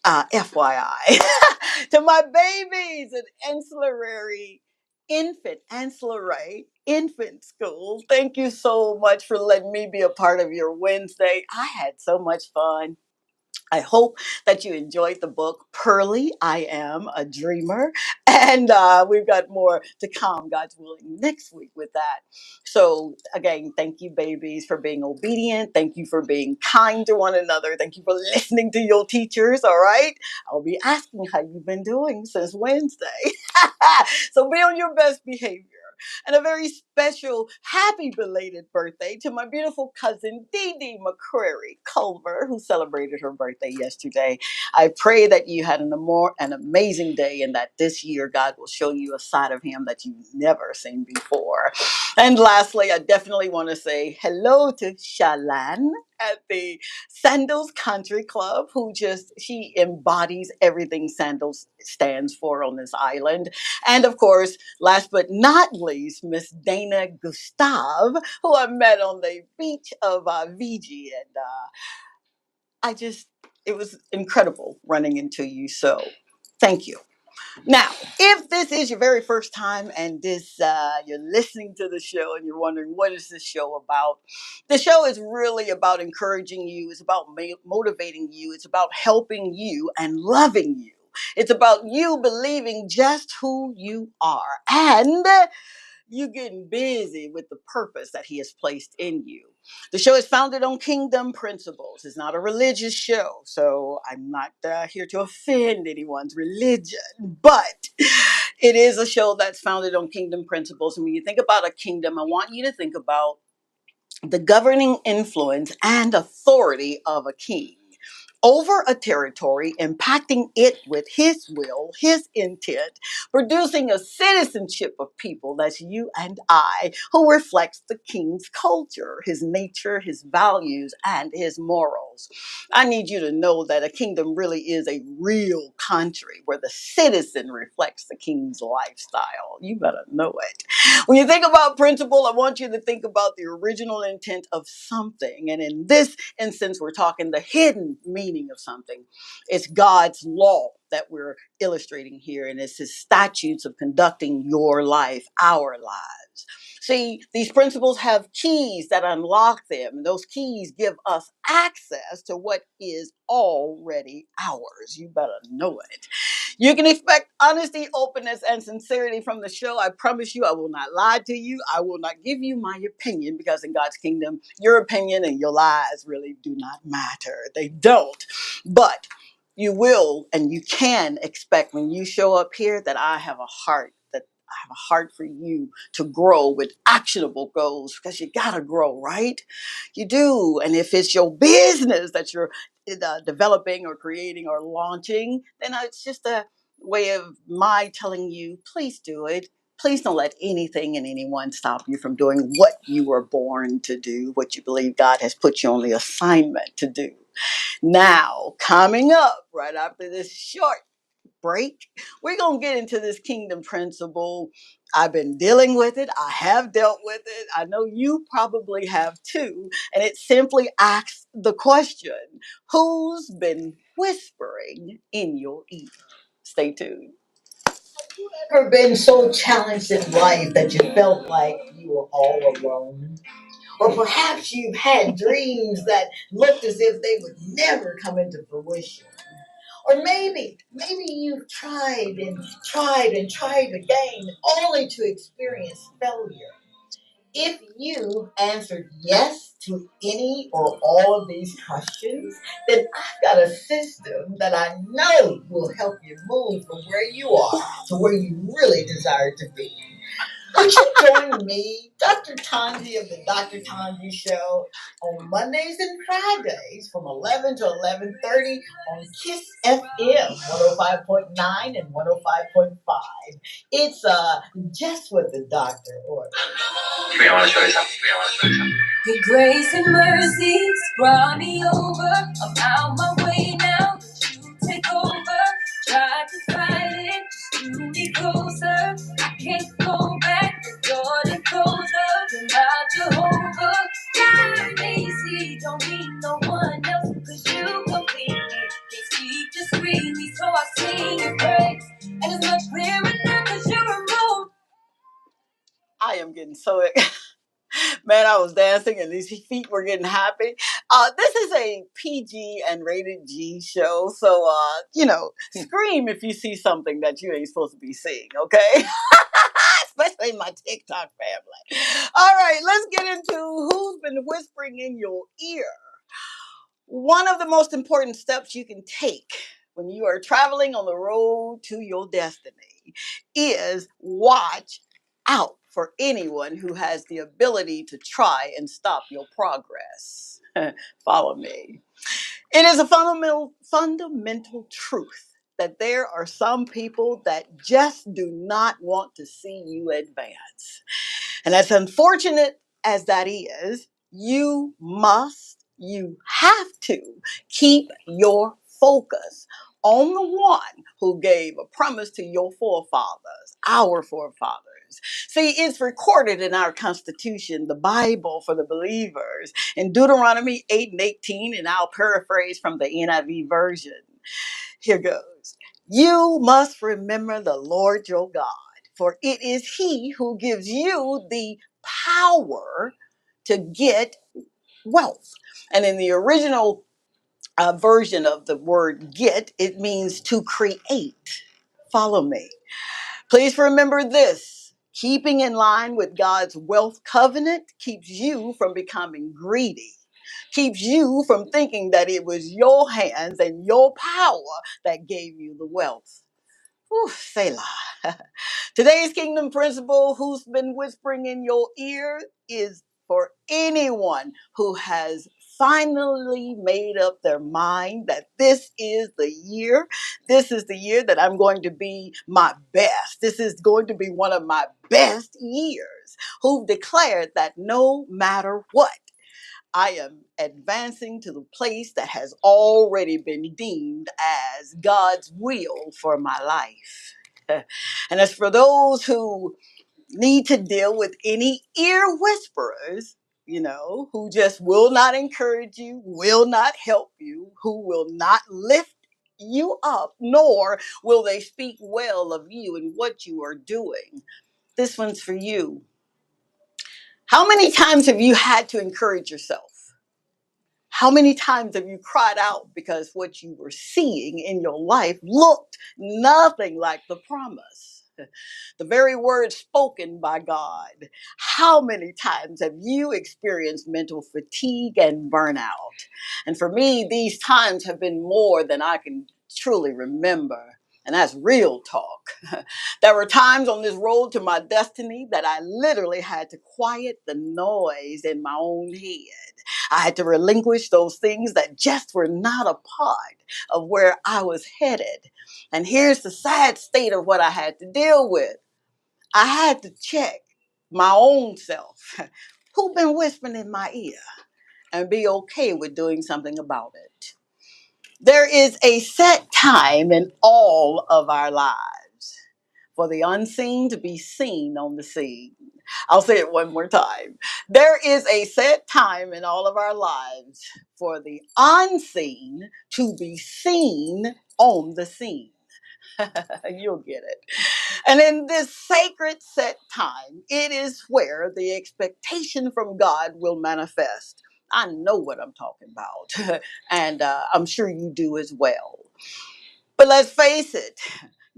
FYI, to my babies at Ancillary Infant School. Thank you so much for letting me be a part of your Wednesday. I had so much fun. I hope that you enjoyed the book, Pearly, I Am a Dreamer. And we've got more to come, God's willing, next week with that. So, again, thank you, babies, for being obedient. Thank you for being kind to one another. Thank you for listening to your teachers, all right? I'll be asking how you've been doing since Wednesday. So be on your best behavior. And a very special happy belated birthday to my beautiful cousin Dee Dee McCrary Culver, who celebrated her birthday yesterday. I pray that you had an amazing day and that this year God will show you a side of him that you've never seen before. And lastly, I definitely want to say hello to Shalan at the Sandals Country Club, she embodies everything Sandals stands for on this island. And of course, last but not least, Miss Dana Gustav, who I met on the beach of Fiji. And it was incredible running into you. So thank you. Now, if this is your very first time and you're listening to the show and you're wondering what is this show about, the show is really about encouraging you. It's about motivating you. It's about helping you and loving you. It's about you believing just who you are and you getting busy with the purpose that he has placed in you. The show is founded on kingdom principles. It's not a religious show, so I'm not here to offend anyone's religion, but it is a show that's founded on kingdom principles. And when you think about a kingdom, I want you to think about the governing influence and authority of a king over a territory, impacting it with his will, his intent, producing a citizenship of people, that's you and I, who reflects the king's culture, his nature, his values, and his morals. I need you to know that a kingdom really is a real country where the citizen reflects the king's lifestyle. You better know it. When you think about principle, I want you to think about the original intent of something. And in this instance, we're talking the hidden meaning of something. It's God's law that we're illustrating here, and it's his statutes of conducting your life, our lives. See, these principles have keys that unlock them, and those keys give us access to what is already ours. You better know it. You can expect honesty, openness, and sincerity from the show. I promise you, I will not lie to you. I will not give you my opinion, because in God's kingdom, your opinion and your lies really do not matter. They don't. But you will and you can expect when you show up here that I have a heart, for you to grow with actionable goals, because you got to grow, right? You do. And if it's your business that you're developing or creating or launching, then it's just a way of my telling you, please do it. Please don't let anything and anyone stop you from doing what you were born to do, what you believe God has put you on the assignment to do. Now, coming up right after this short break, we're going to get into this kingdom principle. I've been dealing with it. I have dealt with it. I know you probably have too. And it simply asks the question, who's been whispering in your ear? Stay tuned. Ever been so challenged in life that you felt like you were all alone? Or perhaps you've had dreams that looked as if they would never come into fruition. Or maybe you've tried again, only to experience failure. If you answered yes to any or all of these questions, then I've got a system that I know will help you move from where you are to where you really desire to be. Would you join me, Dr. Tanji of the Dr. Tanji Show, on Mondays and Fridays from 11 to 11:30 on KISS FM 105.9 and 105.5. It's just what the doctor ordered. We want to show you something. Your grace and mercies brought me over. I'm out my way now. You take over. Tried to fight it, just drew me closer. I can't go back. The door that closer. You're not Jehovah. God may see, don't need no one else, 'cause you complete me. Can't speak, just breathe I am getting so man, I was dancing and these feet were getting happy. This is a PG and rated G show, so scream if you see something that you ain't supposed to be seeing, okay? Especially my TikTok family. All right, let's get into who's been whispering in your ear. One of the most important steps you can take when you are traveling on the road to your destiny is watch out for anyone who has the ability to try and stop your progress. Follow me. It is a fundamental truth that there are some people that just do not want to see you advance. And as unfortunate as that is, you have to keep your focus on the one who gave a promise to your forefathers, our forefathers. See, it's recorded in our Constitution, the Bible for the believers, in Deuteronomy 8 and 18, and I'll paraphrase from the NIV version. Here goes. You must remember the Lord your God, for it is He who gives you the power to get wealth. And in the original version of the word get, it means to create. Follow me. Please remember this. Keeping in line with God's wealth covenant keeps you from becoming greedy, keeps you from thinking that it was your hands and your power that gave you the wealth. Whew, Selah. Today's kingdom principle, who's been whispering in your ear, is for anyone who has finally made up their mind that this is the year. This is the year that I'm going to be my best. This is going to be one of my best years. Who've declared that no matter what, I am advancing to the place that has already been deemed as God's will for my life. And as for those who need to deal with any ear whisperers, who just will not encourage you, will not help you, who will not lift you up, nor will they speak well of you and what you are doing. This one's for you. How many times have you had to encourage yourself? How many times have you cried out because what you were seeing in your life looked nothing like the promise? The very word spoken by God. How many times have you experienced mental fatigue and burnout? And for me, these times have been more than I can truly remember. And that's real talk. There were times on this road to my destiny that I literally had to quiet the noise in my own head. I had to relinquish those things that just were not a part of where I was headed. And here's the sad state of what I had to deal with. I had to check my own self. Who been whispering in my ear? And be okay with doing something about it. There is a set time in all of our lives for the unseen to be seen on the scene. I'll say it one more time. There is a set time in all of our lives for the unseen to be seen on the scene. You'll get it. And in this sacred set time, it is where the expectation from God will manifest. I know what I'm talking about, and I'm sure you do as well. But let's face it,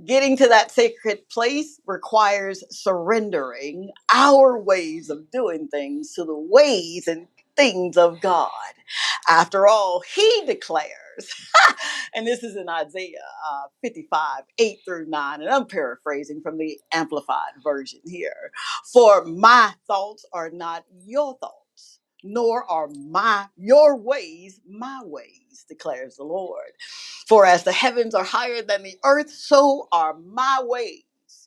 getting to that sacred place requires surrendering our ways of doing things to the ways and things of God. After all, He declares, and this is in Isaiah 55, 8 through 9, and I'm paraphrasing from the Amplified version here. For my thoughts are not your thoughts, nor are your ways my ways, declares the Lord. For as the heavens are higher than the earth, so are my ways.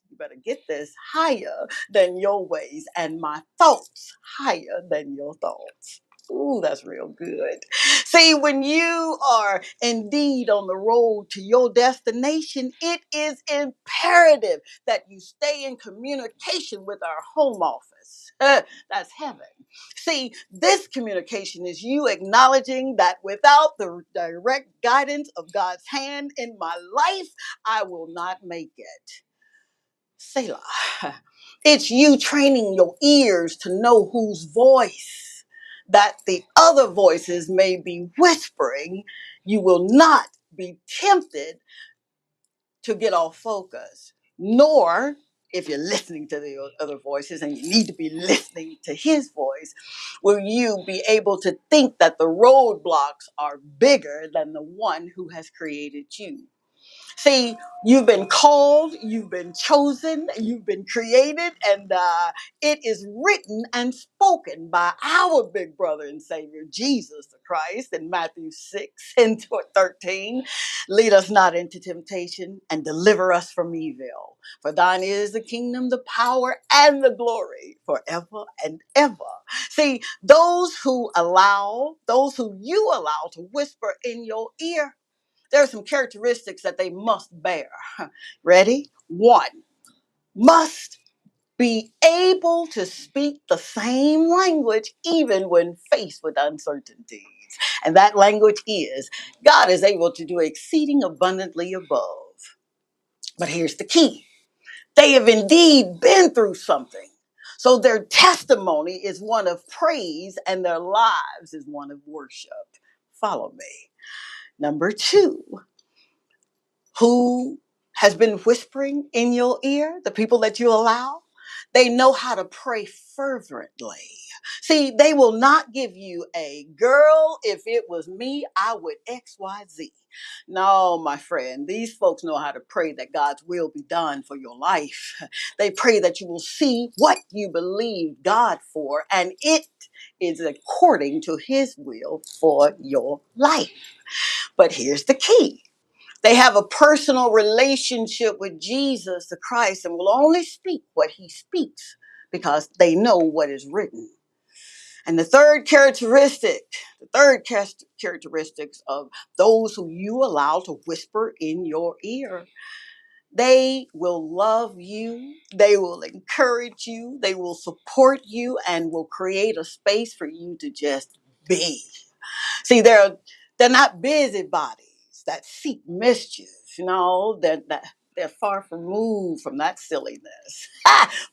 You better get this, higher than your ways, and my thoughts higher than your thoughts. Ooh, that's real good. See, when you are indeed on the road to your destination, it is imperative that you stay in communication with our home office. That's heaven. See, this communication is you acknowledging that without the direct guidance of God's hand in my life, I will not make it. Selah. It's you training your ears to know whose voice that the other voices may be whispering. You will not be tempted to get off focus, nor if you're listening to the other voices and you need to be listening to his voice, will you be able to think that the roadblocks are bigger than the one who has created you. See, you've been called, you've been chosen, you've been created, and it is written and spoken by our big brother and Savior, Jesus the Christ, in Matthew 6 and 13. Lead us not into temptation and deliver us from evil. For thine is the kingdom, the power, and the glory forever and ever. See, those who you allow to whisper in your ear, there are some characteristics that they must bear. Ready? One, must be able to speak the same language even when faced with uncertainties. And that language is God is able to do exceeding abundantly above. But here's the key. They have indeed been through something. So their testimony is one of praise and their lives is one of worship. Follow me. Number two, who has been whispering in your ear, the people that you allow, they know how to pray fervently. See, they will not give you a girl, if it was me, I would XYZ. No, my friend, these folks know how to pray that God's will be done for your life. They pray that you will see what you believe God for, and it is according to his will for your life. But here's the key. They have a personal relationship with Jesus the Christ and will only speak what he speaks because they know what is written. And the third characteristics of those who you allow to whisper in your ear, they will love you, they will encourage you, they will support you, and will create a space for you to just be. See, they're not busybodies that seek mischief. They're far removed from that silliness.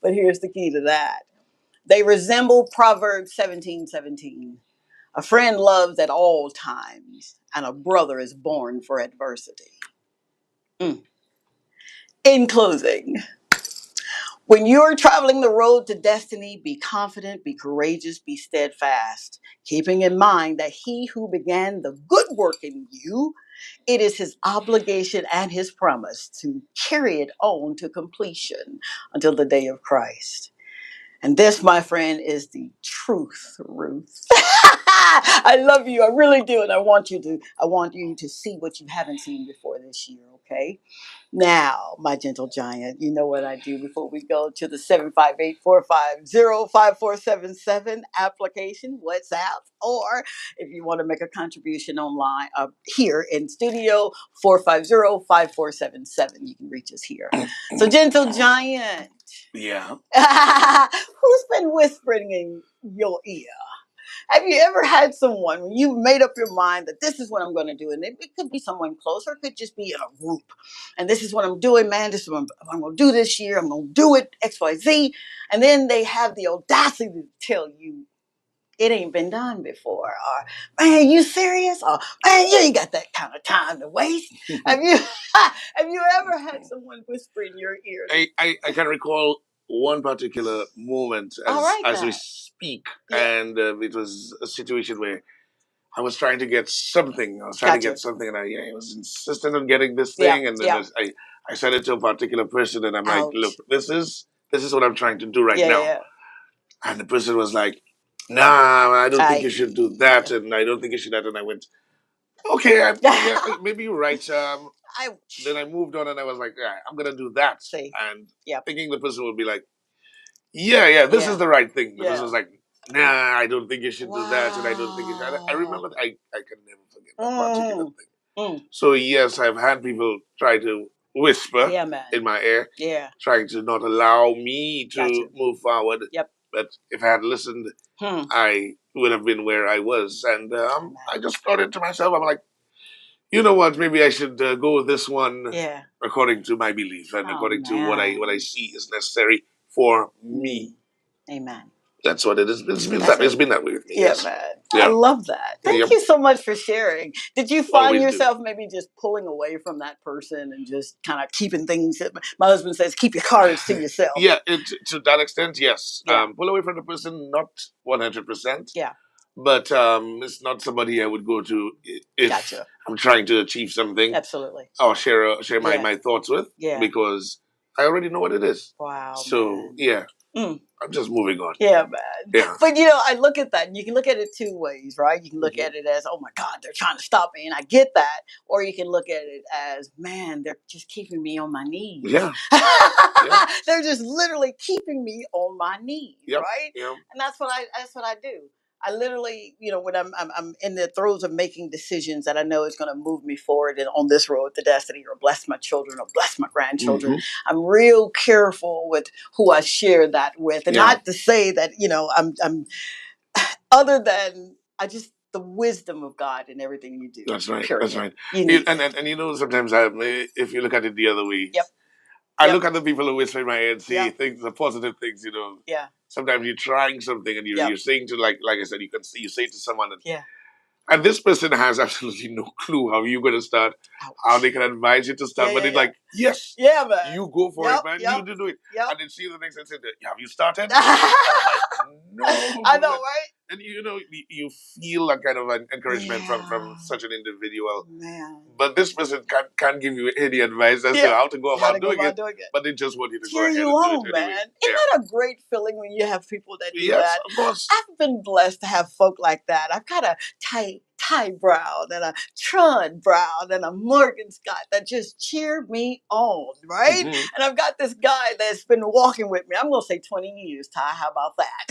But here's the key to that. They resemble Proverbs 17:17. A friend loves at all times, and a brother is born for adversity. Mm. In closing, when you're traveling the road to destiny, be confident, be courageous, be steadfast, keeping in mind that he who began the good work in you, it is his obligation and his promise to carry it on to completion until the day of Christ. And this, my friend, is the truth, Ruth. I love you. I really do. And I want you to see what you haven't seen before this year, okay? Now, my gentle giant, you know what I do before we go to the 758-450-5477 application, WhatsApp, or if you want to make a contribution online here in studio, 450-5477. You can reach us here. So, gentle giant. Yeah. Who's been whispering in your ear? Have you ever had someone when you've made up your mind that this is what I'm going to do? And it could be someone close or it could just be in a group. And this is what I'm doing, man. This is what I'm going to do this year. I'm going to do it, XYZ. And then they have the audacity to tell you it ain't been done before. Or, man, you serious? Or, man, you ain't got that kind of time to waste. Have you ever had someone whisper in your ear? I can recall one particular moment as we speak, Yeah. and it was a situation where I was trying to get something. I was trying to get something, and I was insistent on getting this thing, and then I said it to a particular person, and I'm like, "Look, this is what I'm trying to do right now." Yeah. And the person was like, "Nah, I don't think you should do that, and I don't think you should that." And I went, "Okay, yeah, maybe you're right." Then I moved on, and I was like, "Yeah, I'm gonna do that." And thinking the person would be like, "Yeah, this is the right thing." The person was like, "Nah, I don't think you should do that, and I don't think you should." I remember I can never forget that particular thing. So yes, I've had people try to whisper in my ear, trying to not allow me to move forward. But if I had listened, I would have been where I was. And I just thought it to myself. I'm like, you know what? Maybe I should go with this one. Yeah. According to my belief and according to what I see is necessary for me. Amen. That's what it is. It's been that way with me. Yeah, yes. man. Yeah. I love that. Thank you so much for sharing. Did you find Always yourself maybe just pulling away from that person and just kind of keeping things? My husband says, keep your cards to yourself. Yeah, to that extent, yes. Pull away from the person, not 100%. Yeah. But it's not somebody I would go to if I'm trying to achieve something. Absolutely. Or share my thoughts with. Yeah. Because I already know what it is. Wow. So, man. yeah. I'm just moving on. Yeah, man. Yeah. But, I look at that, and you can look at it two ways, right? You can look at it as, oh, my God, they're trying to stop me, and I get that. Or you can look at it as, man, they're just keeping me on my knees. Yeah. They're just literally keeping me on my knees, right? Yeah. And that's what I do. I literally, when I'm in the throes of making decisions that I know is going to move me forward and on this road to destiny, or bless my children, or bless my grandchildren, I'm real careful with who I share that with, and not to say that I'm other than the wisdom of God in everything you do. That's right. Period. That's right. And sometimes if you look at it the other way. Yep. I look at the people who whisper in my head, see things, the positive things, Yeah. Sometimes you're trying something and you're saying to, like I said, you say to someone, yeah. And this person has absolutely no clue how you're going to start, how they can advise you to start. But they're like, yes, man. You go for it, man. You do it. And then see the next and say, have you started? I'm like, no. I know, right? And you feel a kind of an encouragement from such an individual. Man. But this person can't give you any advice as to how to go about doing it. But they just want you to go ahead and do it anyway. Man. Isn't that a great feeling when you have people that do that? Yes, of course. I've been blessed to have folk like that. I've got a Ty Brown and a Tron Brown and a Morgan Scott that just cheer me on, right? And I've got this guy that's been walking with me. I'm going to say 20 years, Ty. How about that?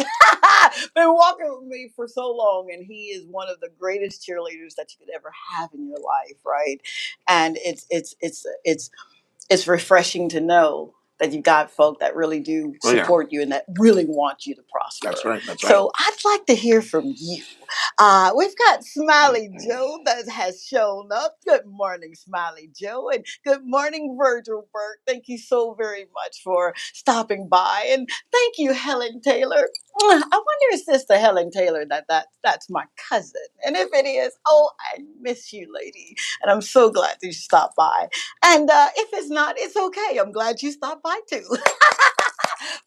Been walking with me for so long, and he is one of the greatest cheerleaders that you could ever have in your life, right? And it's refreshing to know that you got folk that really do support you and that really want you to prosper. That's right. So I'd like to hear from you. We've got Smiley Joe that has shown up. Good morning, Smiley Joe, and good morning, Virgil Burke. Thank you so very much for stopping by, and thank you, Helen Taylor. I wonder, is this the Helen Taylor that's my cousin? And if it is, I miss you, lady, and I'm so glad that you stopped by. And if it's not, it's okay. I'm glad you stopped by too.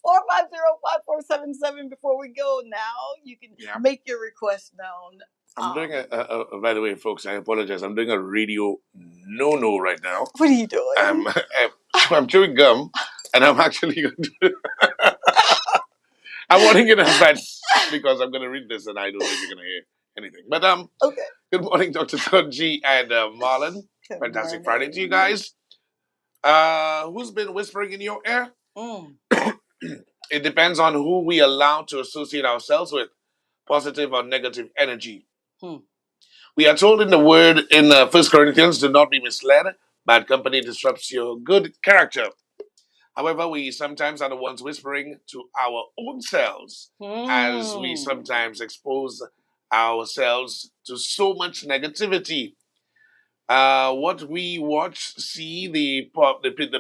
450-5477. Before we go now, you can make your request known. I'm doing by the way, folks, I apologize. I'm doing a radio no right now. What are you doing? I'm chewing gum, and I'm actually going to... I'm warning in advance because I'm going to read this, and I don't think you're going to hear anything. But okay. Good morning, Dr. Todd G and Marlon. Fantastic Friday to you guys. Who's been whispering in your ear? It depends on who we allow to associate ourselves with, positive or negative energy. We are told in the word in 1 Corinthians, do not be misled. Bad company disrupts your good character. However, we sometimes are the ones whispering to our own selves as we sometimes expose ourselves to so much negativity. What we watch, see, the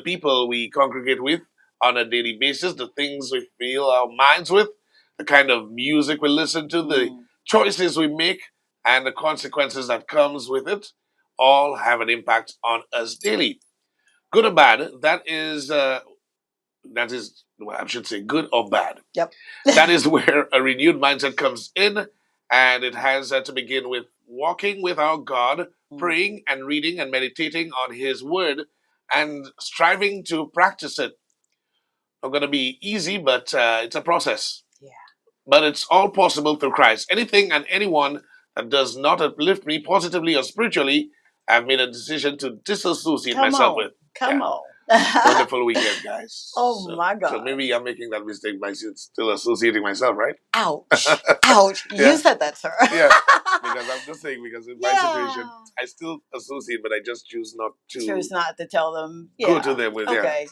people we congregate with on a daily basis, the things we fill our minds with, the kind of music we listen to, the choices we make, and the consequences that comes with it, all have an impact on us daily. Good or bad, that is, well, I should say good or bad. Yep. That is where a renewed mindset comes in, and it has to begin with walking with our God, praying and reading and meditating on His Word, and striving to practice it. Not going to be easy, but it's a process. Yeah. But it's all possible through Christ. Anything and anyone that does not uplift me positively or spiritually, I've made a decision to disassociate myself with. Come on. Wonderful weekend, guys. My God. So maybe I'm making that mistake by still associating myself, right? Ouch. Ouch. You said that, sir. Yeah. Because I'm just saying, because in my situation, I still associate, but I just choose not to. Choose not to tell them. Go to them with, Okay.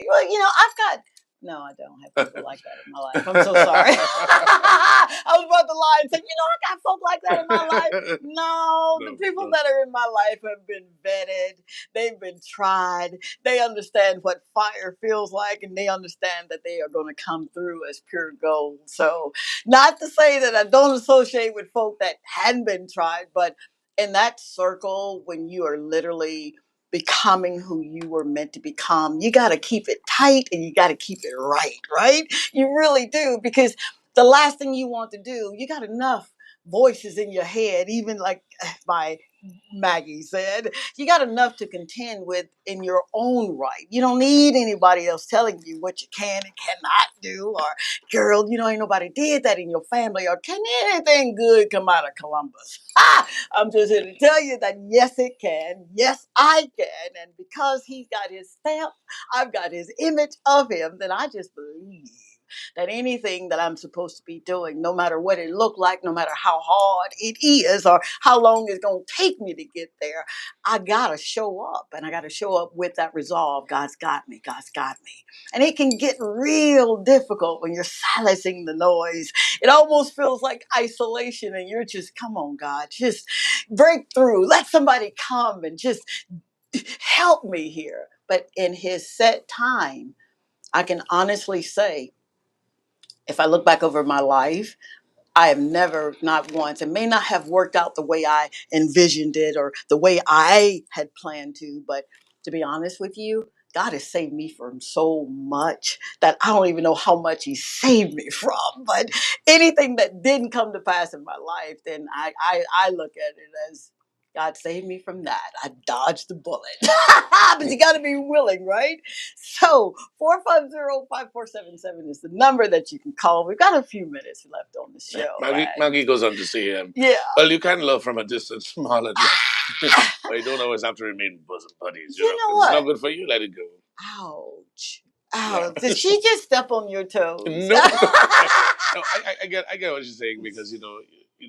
Well, I've got No, I don't have people like that in my life. I'm so sorry. I was about to lie and say, I got folk like that in my life. No, the people that are in my life have been vetted. They've been tried. They understand what fire feels like, and they understand that they are going to come through as pure gold. So, not to say that I don't associate with folk that hadn't been tried, but in that circle, when you are literally becoming who you were meant to become, you got to keep it tight and you got to keep it right? You really do, because the last thing you want to do, you got enough voices in your head, even like my Maggie said, you got enough to contend with in your own right. You don't need anybody else telling you what you can and cannot do, or girl, ain't nobody did that in your family, or can anything good come out of Columbus? I'm just here to tell you that yes, it can. Yes, I can. And because he's got his stamp, I've got his image of him, then I just believe that anything that I'm supposed to be doing, no matter what it looked like, no matter how hard it is or how long it's going to take me to get there, I got to show up, and I got to show up with that resolve. God's got me. God's got me. And it can get real difficult when you're silencing the noise. It almost feels like isolation, and you're just, come on, God, just break through. Let somebody come and just help me here. But in his set time, I can honestly say, if I look back over my life, I have never, not once, it may not have worked out the way I envisioned it or the way I had planned to, but to be honest with you, God has saved me from so much that I don't even know how much he saved me from. But anything that didn't come to pass in my life, then I look at it as God saved me from that. I dodged the bullet. But you got to be willing, right? So 450-5477 is the number that you can call. We've got a few minutes left on the show. Maggie goes on to say, well, you can love from a distance, Marlon. But you don't always have to remain bosom buddies. You know what? It's not good for you. Let it go. Ouch. Yeah. Did she just step on your toes? No. I get what you're saying, because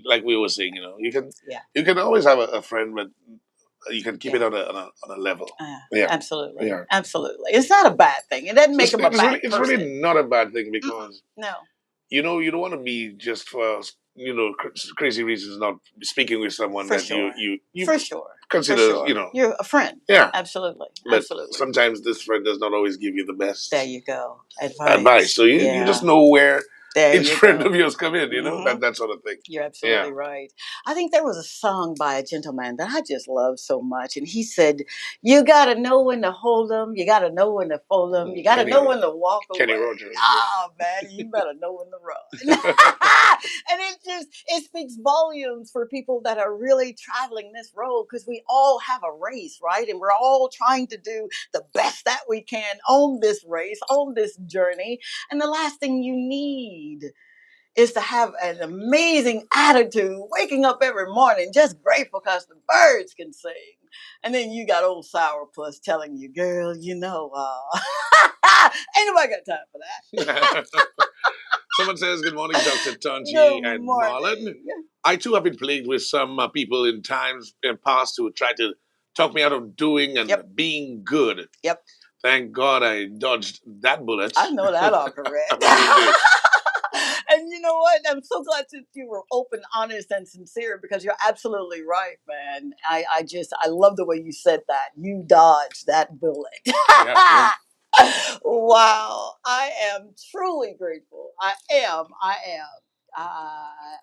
like we were saying, you can always have a friend, but you can keep it on a level. Absolutely. Yeah. Absolutely. It's not a bad thing. It doesn't make him a bad person. It's really not a bad thing, because no. You don't want to be just for crazy reasons not speaking with someone for that sure. you for sure consider for sure. You're a friend. Yeah, absolutely. But absolutely. sometimes this friend does not always give you the best. There you go. Advice. So you just know where each friend of yours come in. That sort of thing. You're absolutely right. I think there was a song by a gentleman that I just love so much, and he said, "You gotta know when to hold them. You gotta know when to fold them. You gotta know when to walk away." Kenny Rogers. Oh man, you better know when to run. And it speaks volumes for people that are really traveling this road, because we all have a race, right? And we're all trying to do the best that we can on this race, on this journey. And the last thing you need is to have an amazing attitude, waking up every morning just grateful because the birds can sing. And then you got old sourpuss telling you, girl, ain't nobody got time for that. Someone says, good morning, Dr. Tanji and Marlon. I too have been plagued with some people in times past who tried to talk me out of doing and being good. Yep. Thank God I dodged that bullet. I know that all correct. And you know what? I'm so glad that you were open, honest, and sincere, because you're absolutely right, man. I love the way you said that. You dodged that bullet. Wow. I am truly grateful. I am.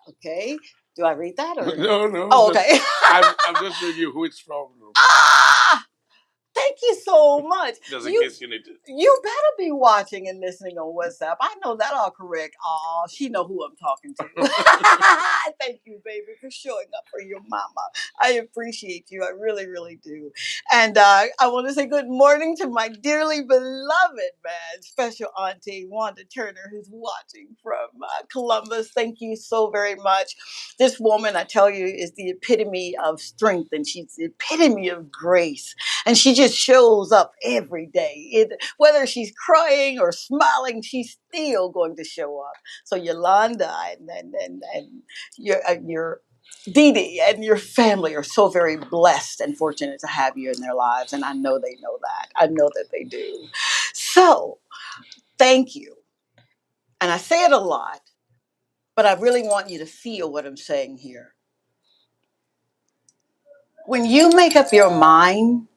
Okay. Do I read that? Or? No. Oh, okay. I'm just showing you who it's from. Thank you so much. Just in case you need to. You better be watching and listening on WhatsApp. I know that all correct. Oh, she know who I'm talking to. Thank you, baby, for showing up for your mama. I appreciate you. I really, really do. And I want to say good morning to my dearly beloved, man, special auntie, Wanda Turner, who's watching from Columbus. Thank you so very much. This woman, I tell you, is the epitome of strength, and she's the epitome of grace. And she just shows up every day. Whether she's crying or smiling, she's still going to show up. So Yolanda and your Dee Dee and your family are so very blessed and fortunate to have you in their lives. And I know they know that. I know that they do. So Thank you. And I say it a lot, but I really want you to feel what I'm saying here. When you make up your mind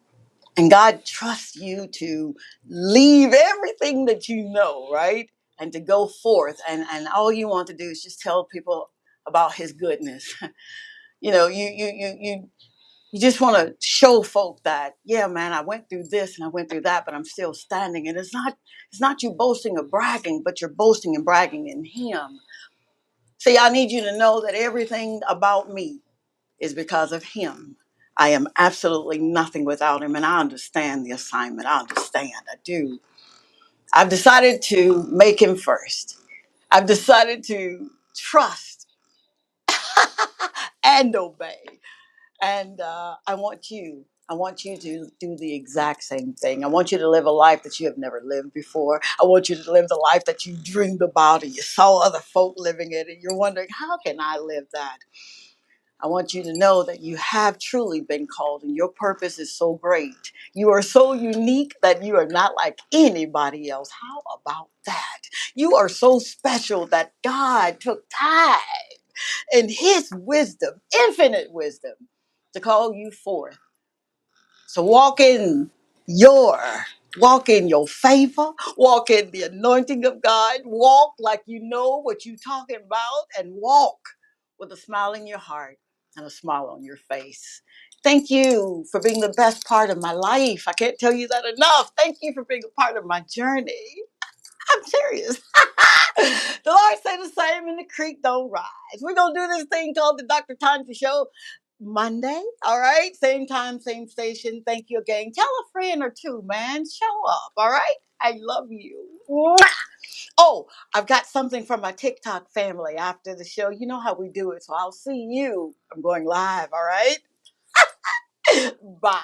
and God trusts you to leave everything that you know, right? And to go forth, and all you want to do is just tell people about his goodness. You know, you just want to show folk that, yeah, man, I went through this and I went through that, but I'm still standing. And it's not you boasting or bragging, but you're boasting and bragging in him. See, I need you to know that everything about me is because of him. I am absolutely nothing without him, and I understand the assignment. I understand. I do. I've decided to make him first. I've decided to trust and obey. And I want you to do the exact same thing. I want you to live a life that you have never lived before. I want you to live the life that you dreamed about and you saw other folk living it and you're wondering, how can I live that? I want you to know that you have truly been called and your purpose is so great. You are so unique that you are not like anybody else. How about that? You are so special that God took time in his wisdom, infinite wisdom, to call you forth. So your walk in your favor, walk in the anointing of God, walk like you know what you're talking about, and walk with a smile in your heart and a smile on your face. Thank you for being the best part of my life. I can't tell you that enough. Thank you for being a part of my journey. I'm serious. The Lord said the same and the creek don't rise. We're going to do this thing called the Dr. Tanya Show Monday. All right. Same time, same station. Thank you again. Tell a friend or two, man. Show up. All right. I love you. Mwah! Oh, I've got something from my TikTok family after the show. You know how we do it. So I'll see you. I'm going live. All right. Bye.